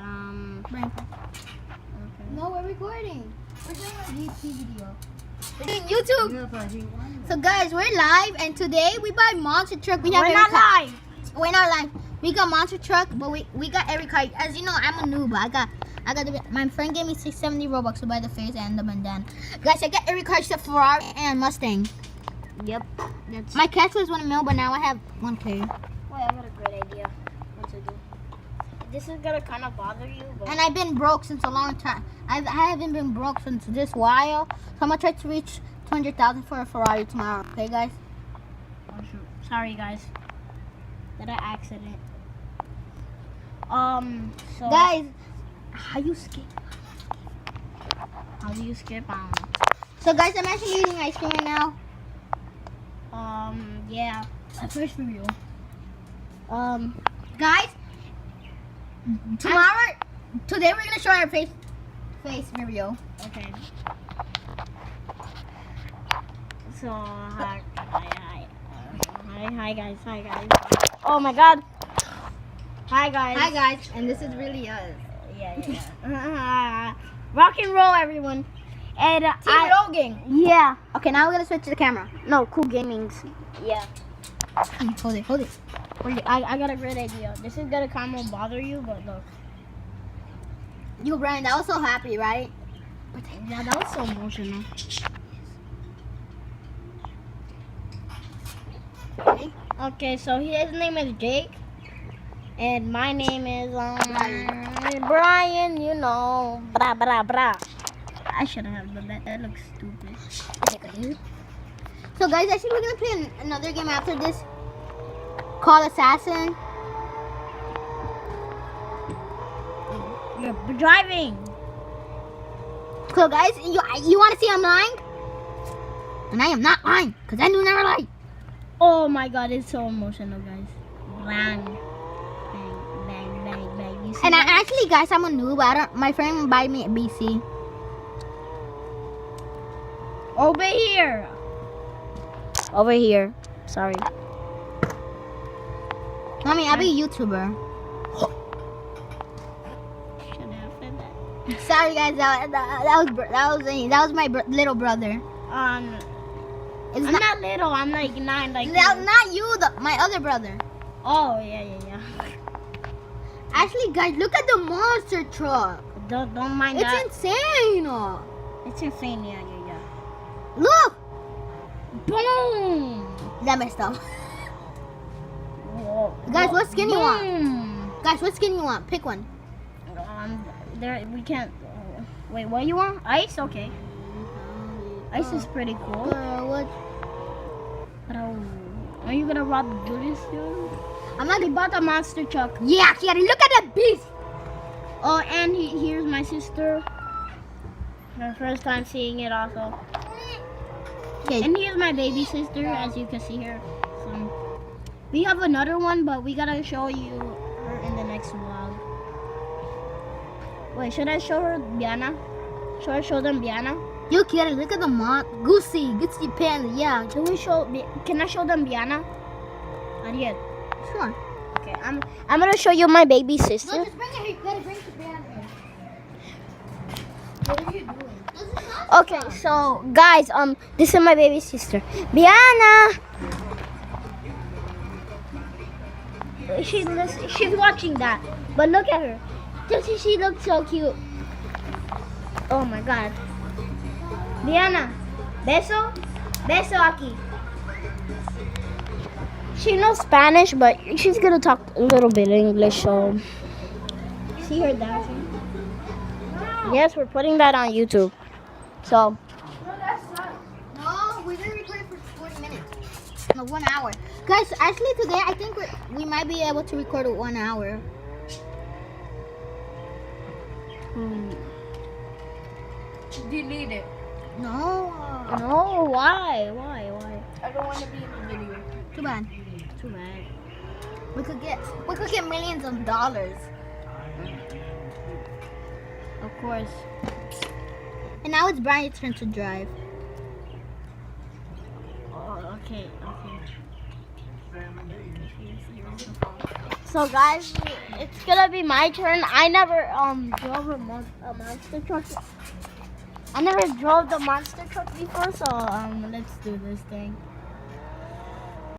Brian. Okay. No, we're recording. We're doing a YouTube video. We're doing YouTube. So guys, we're live, and today we buy monster truck. We're not live. We're not live. We got monster truck, but we got every car. As you know, I'm a noob. I got my friend gave me 670 Robux to buy the face and the bandana. Guys, I got every car except Ferrari and Mustang. Yep. That's. My cash was 1 mil, but now I have 1K. Wait, I got a great idea. What to do? This is gonna kind of bother you, but. And I've been broke since a long time. I haven't been broke since this while. So I'm gonna try to reach 200,000 for a Ferrari tomorrow. Okay, guys? Oh, shoot. Sorry, guys. That an accident. So. Guys, how you skip? How do you skip on? So guys, I'm actually eating ice cream right now. Yeah. My first review. Guys, today we're gonna show our face review. Okay. So hi guys. Oh my God. Hi guys. Hi guys, and this is really us. Yeah. Rock and roll, everyone. And Team Rogan. Yeah. Okay, now we're gonna switch to the camera. No, Cool Gaming's. Yeah. Hold it. I got a great idea. This is gonna kind of bother you, but look. You, Brian, that was so happy, right? Yeah, that was so emotional. Okay, so his name is Jake, and my name is Brian. You know, bra. I shouldn't have done that. That looks stupid. So guys, actually we're gonna play another game after this called Assassin. You're driving. So guys, you wanna see I'm lying? And I am not lying, because I do never lie. Oh my God, it's so emotional, guys. Bang, bang. You see And that? actually guys, I'm a noob. My friend buy me a BC. Over here. Sorry. Mommy, I'll be a YouTuber. Shouldn't have said that. Sorry guys, that was my little brother. It's I'm not little. I'm like 9. Like. not you, my other brother. Oh yeah. Actually, guys, look at the monster truck. Don't mind It's that. insane. It's insane. Yeah. Look, Boom. that messed up. Whoa. Guys, what skin you want? Boom. Guys, what skin you want? Pick one. There we can't. Wait, what you want? Ice? Okay. Ice is pretty cool. What? Are you gonna rob Julius too? I'm not. He bought a monster truck. Yeah, Kiara, look at that beast. Oh, and here's my sister. Her first time seeing it also. Okay. And here's my baby sister, as you can see her. We have another one, but we gotta show you her in the next vlog. Wait, should I show her Biana? Should I show them Biana? Yo, Kiara, look at the Goosey pants. Yeah, Can I show them Biana? Not yet. sure. Okay, I'm gonna show you my baby sister. No, just bring it here. You gotta bring it here. What are you doing? Okay, so guys, this is my baby sister, Biana. She's watching that, but look at her. Doesn't she look so cute? Oh my God, Biana, beso aquí. She knows Spanish, but she's gonna talk a little bit English. So see her dancing. Yes, we're putting that on YouTube. So, No, we're gonna record it for 40 minutes. No, 1 hour. Guys, actually today I think we might be able to record it 1 hour. Delete it. No. no, why? I don't want to be in the video. Too bad. Too bad. We could get millions of dollars. Of course. And now it's Brian's turn to drive. Oh, okay. So guys, it's gonna be my turn. I never drove a monster truck. I never drove the monster truck before, so let's do this thing.